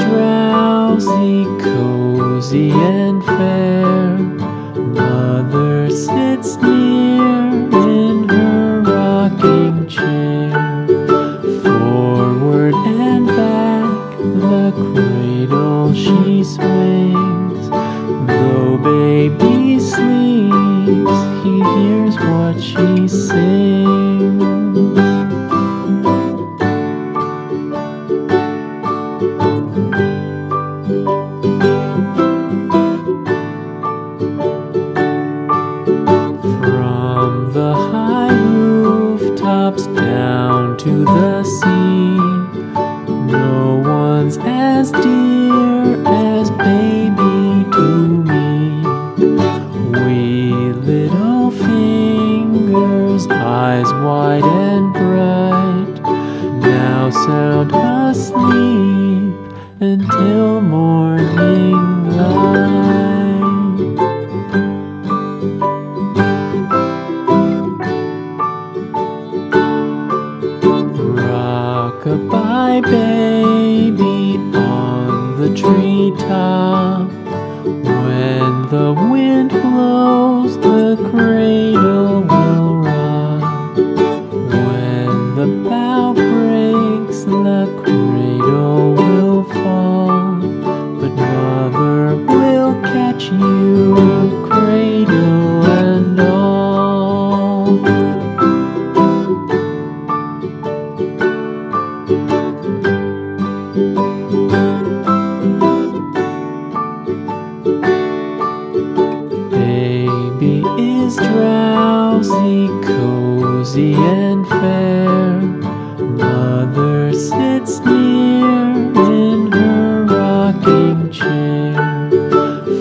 drowsy, cozy and fair. Mother sits near in her rocking chair. Forward and back the cradle she swings. Though baby sleeps, he hears what she sings. From the high rooftops down to the sea, no one's as dear as baby to me. Wee little fingers, eyes wide and bright, now sound asleep until morning light. Rock-a-bye baby on the treetop. When the wind blows, the cradle will rock. When the bough breaks, the cradle will fall. But mother will catch you, cradle and all. Baby is drowsy, cozy and fair. Mother sits near in her rocking chair.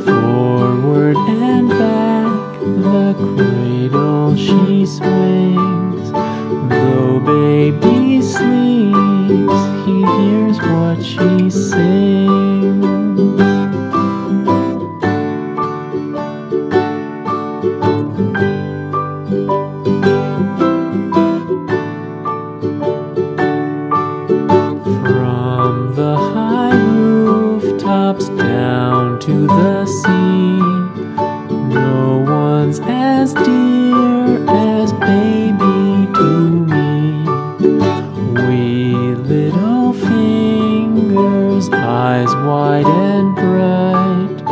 Forward and back the cradle she swings. Though baby sleeps, he hears what she sings. From the high rooftops down to the sea, no one's as dear as baby to me. Wee little fingers, eyes wide and bright,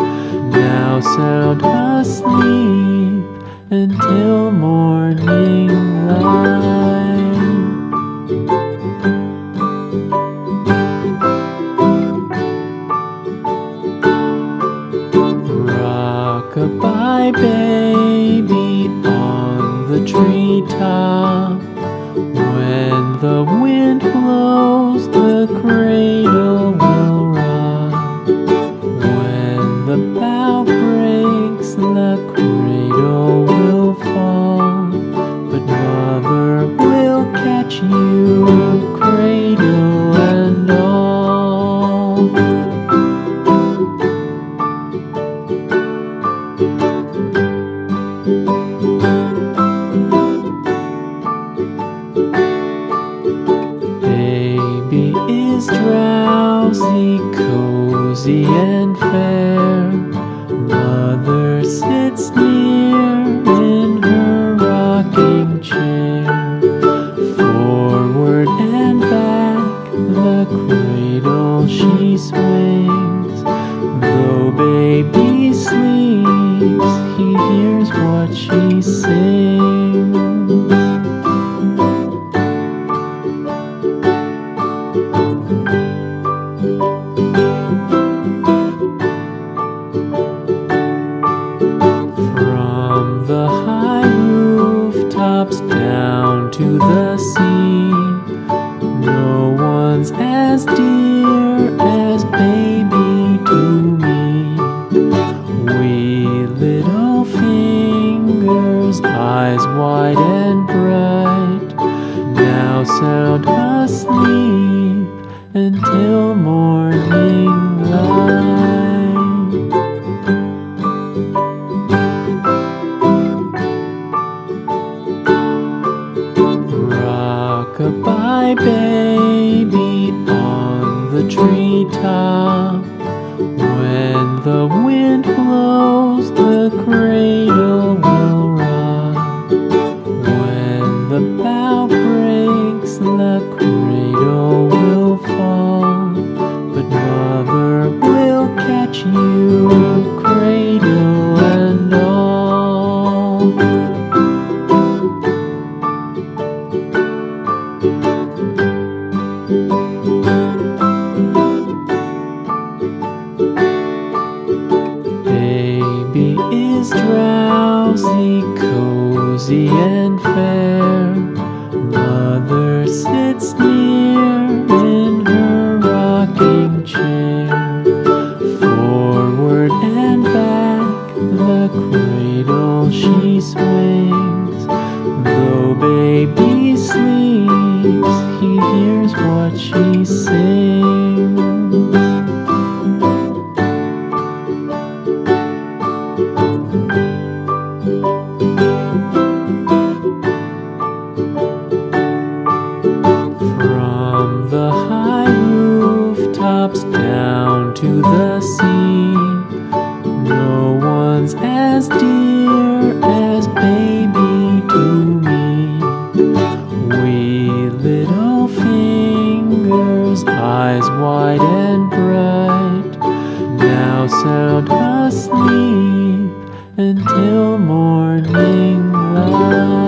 now sound asleep until morning light. Rock-a-bye baby on the treetop. When the wind blows, the cradle will rock. When the bough breaks, the cradle will fall. But mother will catch you, cradle and all. Baby is drowsy, cozy and fair. Mother sits near in her rocking chair. Forward and back the cradle she swings. Though baby sleeps, he hears what she sings. From When the wind blows, the cradle will rock. When the bough breaks, the cradle will fall. But mother will catch you, cradle and all. Baby is drowsy, cozy and fair. Mother sits near in her rocking chair. Forward and back, the cradle she swings. Though baby sleeps, he hears what she sings. From the high rooftops down to the sea, no one's as dear as baby to me. Wee little fingers, eyes wide and bright, now sound asleep until morning light.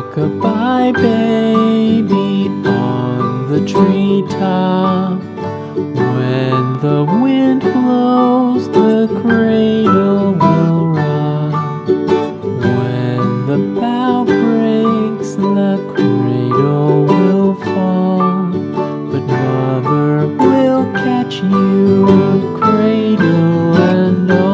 Rock-a-bye baby on the treetop. When the wind blows, the cradle will rock. When the bough breaks, the cradle will fall. But mother will catch you, cradle and all.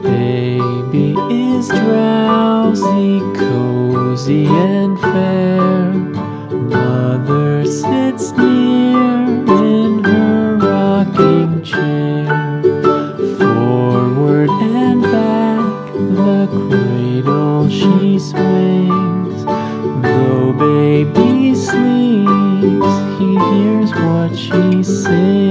Baby is drowsy, cozy and fair. Mother sits near in her rocking chair. Forward and back, the cradle she swings. Though baby sleeps, he hears what she sings.